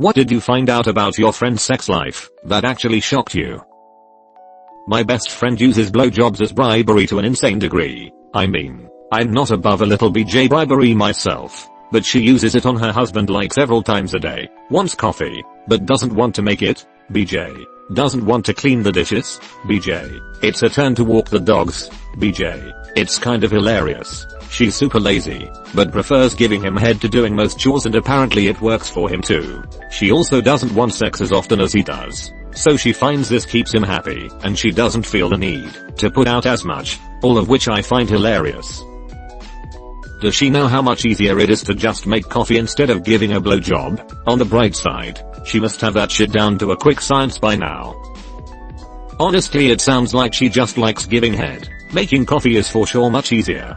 What did you find out about your friend's sex life that actually shocked you? My best friend uses blowjobs as bribery to an insane degree. I mean, I'm not above a little BJ bribery myself, but she uses it on her husband like several times a day. Wants coffee, but doesn't want to make it. BJ. Doesn't want to clean the dishes. BJ. It's her turn to walk the dogs. BJ. It's kind of hilarious. She's super lazy, but prefers giving him head to doing most chores, and apparently it works for him too. She also doesn't want sex as often as he does, so she finds this keeps him happy, and she doesn't feel the need to put out as much, all of which I find hilarious. Does she know how much easier it is to just make coffee instead of giving a blowjob? On the bright side, she must have that shit down to a quick science by now. Honestly, it sounds like she just likes giving head. Making coffee is for sure much easier.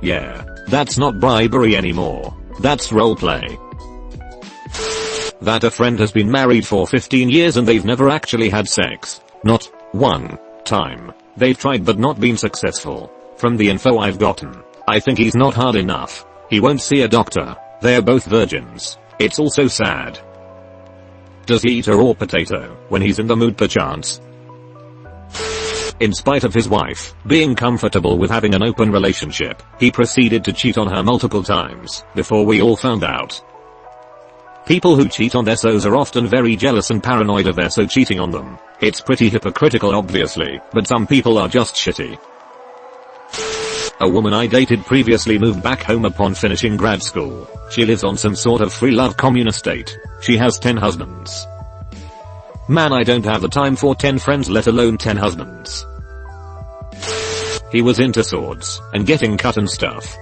Yeah, that's not bribery anymore. That's roleplay. That a friend has been married for 15 years and they've never actually had sex. Not one time. They've tried but not been successful. From the info I've gotten, I think he's not hard enough. He won't see a doctor. They're both virgins. It's also sad. Does he eat a raw potato when he's in the mood perchance? In spite of his wife being comfortable with having an open relationship, he proceeded to cheat on her multiple times before we all found out. People who cheat on their SOs are often very jealous and paranoid of their SO cheating on them. It's pretty hypocritical obviously, but some people are just shitty. A woman I dated previously moved back home upon finishing grad school. She lives on some sort of free love commune estate. She has 10 husbands. Man, I don't have the time for 10 friends, let alone 10 husbands. He was into swords and getting cut and stuff.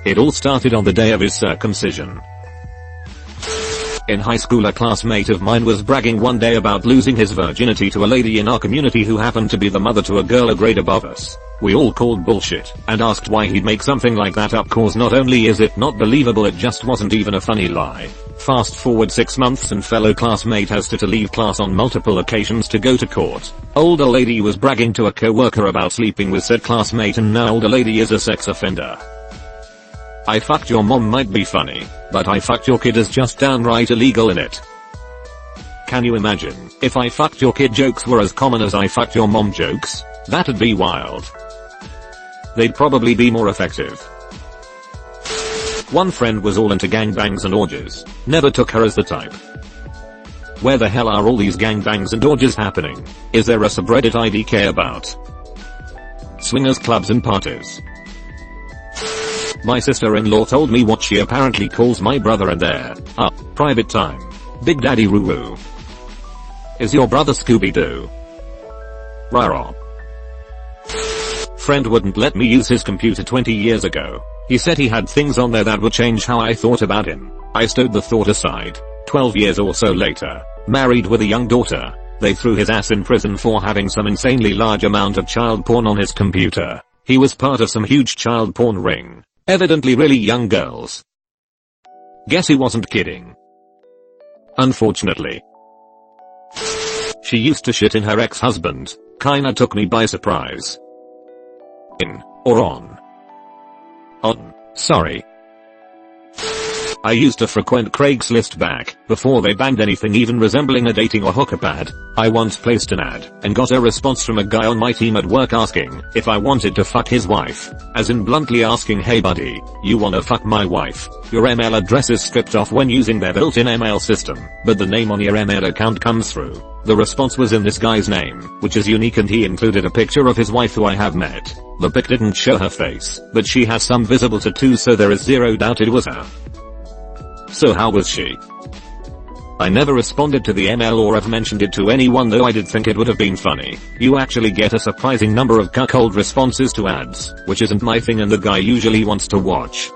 It all started on the day of his circumcision. In high school, a classmate of mine was bragging one day about losing his virginity to a lady in our community who happened to be the mother to a girl a grade above us. We all called bullshit and asked why he'd make something like that up, cause not only is it not believable, it just wasn't even a funny lie. Fast forward 6 months and fellow classmate has to leave class on multiple occasions to go to court. Older lady was bragging to a coworker about sleeping with said classmate, and now older lady is a sex offender. I fucked your mom might be funny, but I fucked your kid is just downright illegal in it. Can you imagine if I fucked your kid jokes were as common as I fucked your mom jokes? That'd be wild. They'd probably be more effective. One friend was all into gangbangs and orgies. Never took her as the type. Where the hell are all these gangbangs and orgies happening? Is there a subreddit IDK about swingers clubs and parties? My sister-in-law told me what she apparently calls my brother and their private time. Big Daddy Roo-Roo. Is your brother Scooby-Doo? Rah-rah. Friend wouldn't let me use his computer 20 years ago. He said he had things on there that would change how I thought about him. I stowed the thought aside. 12 years or so later, married with a young daughter, they threw his ass in prison for having some insanely large amount of child porn on his computer. He was part of some huge child porn ring. Evidently really young girls. Guess he wasn't kidding. Unfortunately. She used to shit in her ex-husband. Kinda took me by surprise. In, or on? On, sorry. I used to frequent Craigslist back before they banned anything even resembling a dating or hookup ad. I once placed an ad and got a response from a guy on my team at work asking if I wanted to fuck his wife. As in bluntly asking, hey buddy, you wanna fuck my wife? Your email address is stripped off when using their built-in email system, but the name on your email account comes through. The response was in this guy's name, which is unique, and he included a picture of his wife who I have met. The pic didn't show her face, but she has some visible tattoos, so there is zero doubt it was her. So how was she? I never responded to the email or have mentioned it to anyone, though I did think it would have been funny. You actually get a surprising number of cuckold responses to ads, which isn't my thing and the guy usually wants to watch.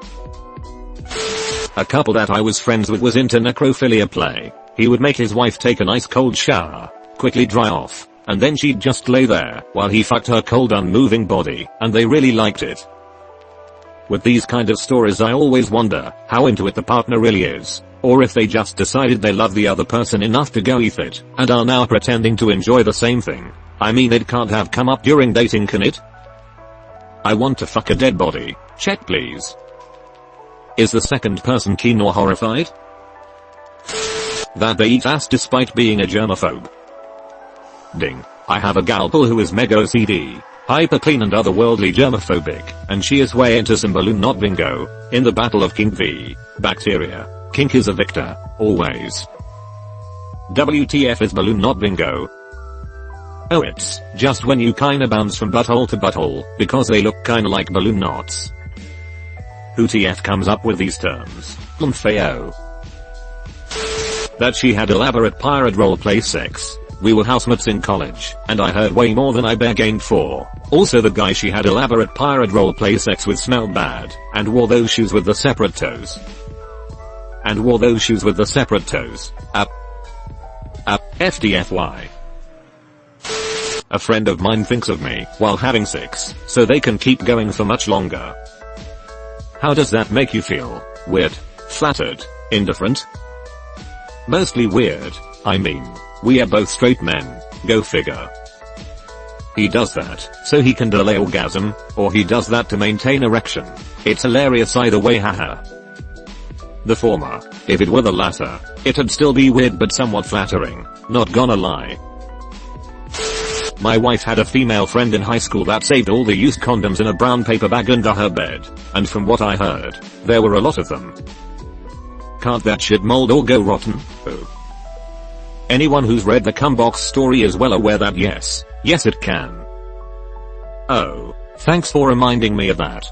A couple that I was friends with was into necrophilia play. He would make his wife take a nice cold shower, quickly dry off, and then she'd just lay there while he fucked her cold unmoving body, and they really liked it. With these kind of stories I always wonder how into it the partner really is, or if they just decided they love the other person enough to go eat it, and are now pretending to enjoy the same thing. I mean, it can't have come up during dating, can it? I want to fuck a dead body. Check please. Is the second person keen or horrified? That they eat ass despite being a germaphobe. Ding. I have a galpal who is mega OCD, hyper clean and otherworldly germophobic, and she is way into some balloon not bingo. In the battle of kink v bacteria, kink is a victor, always. WTF is balloon not bingo? Oh, it's just when you kinda bounce from butthole to butthole, because they look kinda like balloon knots. Who TF comes up with these terms? Lumfeo. That she had elaborate pirate roleplay sex. We were housemates in college, and I heard way more than I bargained for. Also the guy she had elaborate pirate roleplay sex with smelled bad, and wore those shoes with the separate toes. FDFY. A friend of mine thinks of me while having sex, so they can keep going for much longer. How does that make you feel? Weird? Flattered? Indifferent? Mostly weird. I mean, we are both straight men, go figure. He does that so he can delay orgasm, or he does that to maintain erection. It's hilarious either way, haha. The former. If it were the latter, it'd still be weird but somewhat flattering, not gonna lie. My wife had a female friend in high school that saved all the used condoms in a brown paper bag under her bed, and from what I heard, there were a lot of them. Can't that shit mold or go rotten? Oh. Anyone who's read the Cumbox story is well aware that yes it can. Oh, thanks for reminding me of that.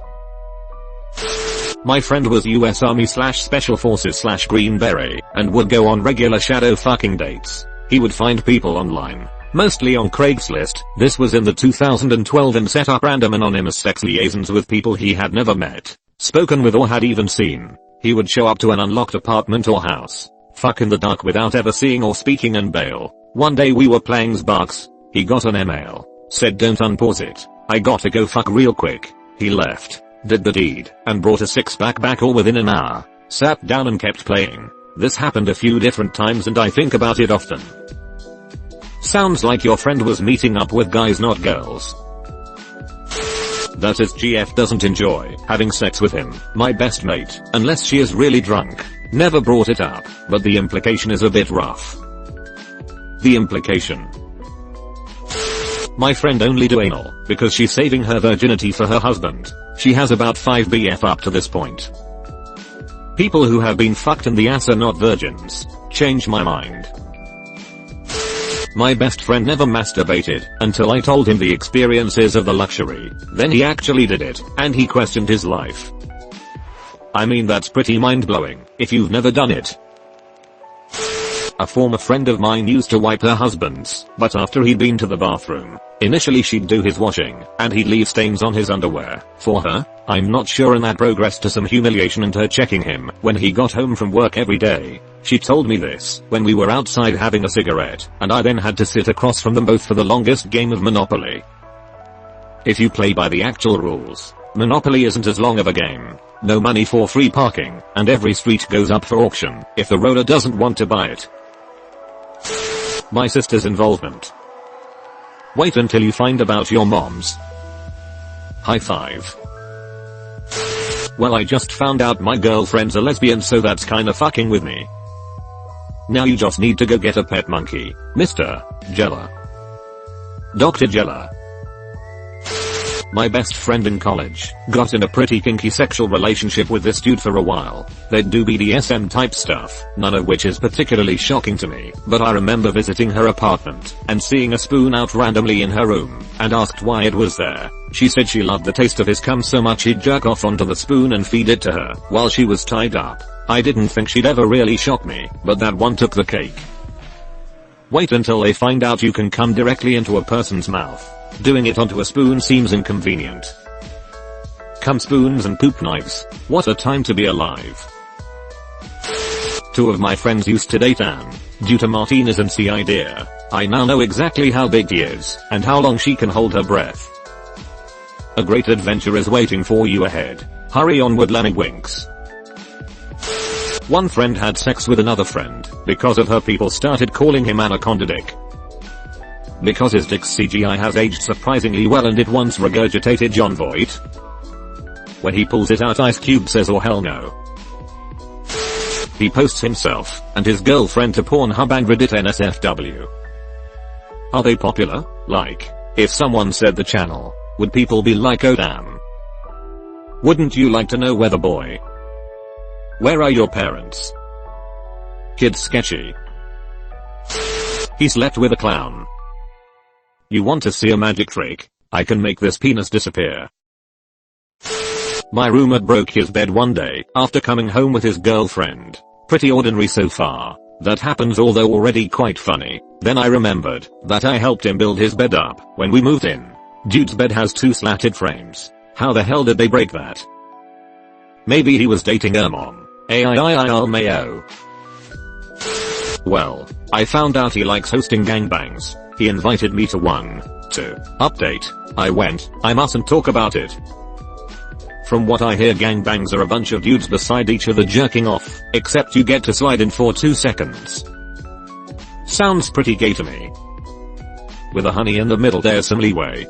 My friend was US Army / Special Forces / Green Beret, and would go on regular shadow fucking dates. He would find people online, mostly on Craigslist. This was in the 2012, and set up random anonymous sex liaisons with people he had never met, spoken with, or had even seen. He would show up to an unlocked apartment or house, fuck in the dark without ever seeing or speaking, and bail. One day we were playing Xbox. He got an email, said don't unpause it, I gotta go fuck real quick. He left, did the deed, and brought a 6-pack back all within an hour. Sat down and kept playing. This happened a few different times and I think about it often. Sounds like your friend was meeting up with guys, not girls. That is, GF doesn't enjoy having sex with him, my best mate, unless she is really drunk. Never brought it up, but the implication is a bit rough. The implication. My friend only do anal because she's saving her virginity for her husband. She has about 5 BF up to this point. People who have been fucked in the ass are not virgins. Change my mind. My best friend never masturbated until I told him the experiences of the luxury. Then he actually did it, and he questioned his life. I mean, that's pretty mind-blowing if you've never done it. A former friend of mine used to wipe her husband's, but after he'd been to the bathroom. Initially she'd do his washing, and he'd leave stains on his underwear. For her, I'm not sure, and that progressed to some humiliation and her checking him when he got home from work every day. She told me this when we were outside having a cigarette, and I then had to sit across from them both for the longest game of Monopoly. If you play by the actual rules, Monopoly isn't as long of a game. No money for free parking, and every street goes up for auction if the roller doesn't want to buy it. My sister's involvement. Wait until you find about your mom's. High five. Well, I just found out my girlfriend's a lesbian, so that's kinda fucking with me. Now you just need to go get a pet monkey, Mr. Jella. Dr. Jella. My best friend in college got in a pretty kinky sexual relationship with this dude for a while. They'd do BDSM type stuff, none of which is particularly shocking to me, but I remember visiting her apartment and seeing a spoon out randomly in her room, and asked why it was there. She said she loved the taste of his cum so much he'd jerk off onto the spoon and feed it to her while she was tied up. I didn't think she'd ever really shock me, but that one took the cake. Wait until they find out you can cum directly into a person's mouth. Doing it onto a spoon seems inconvenient. Cum spoons and poop knives. What a time to be alive. 2 of my friends used to date Anne. Due to Martinez and C idea, I now know exactly how big he is, and how long she can hold her breath. A great adventure is waiting for you ahead. Hurry onward, Lemmy winks. One friend had sex with another friend. Because of her, people started calling him Anaconda Dick. Because his dick's CGI has aged surprisingly well, and it once regurgitated John Voight. When he pulls it out, Ice Cube says, oh hell no. He posts himself and his girlfriend to Pornhub and Reddit NSFW. Are they popular? Like, if someone said the channel, would people be like, oh damn? Wouldn't you like to know where the boy? Where are your parents? Kid's sketchy. He slept with a clown. You want to see a magic trick? I can make this penis disappear. My roommate broke his bed one day after coming home with his girlfriend. Pretty ordinary so far. That happens, although already quite funny. Then I remembered that I helped him build his bed up when we moved in. Dude's bed has 2 slatted frames. How the hell did they break that? Maybe he was dating Mom. Mayo. Well, I found out he likes hosting gangbangs. He invited me to one. Update. I went. I mustn't talk about it. From what I hear, gangbangs are a bunch of dudes beside each other jerking off, except you get to slide in for 2 seconds. Sounds pretty gay to me. With a honey in the middle, there's some leeway.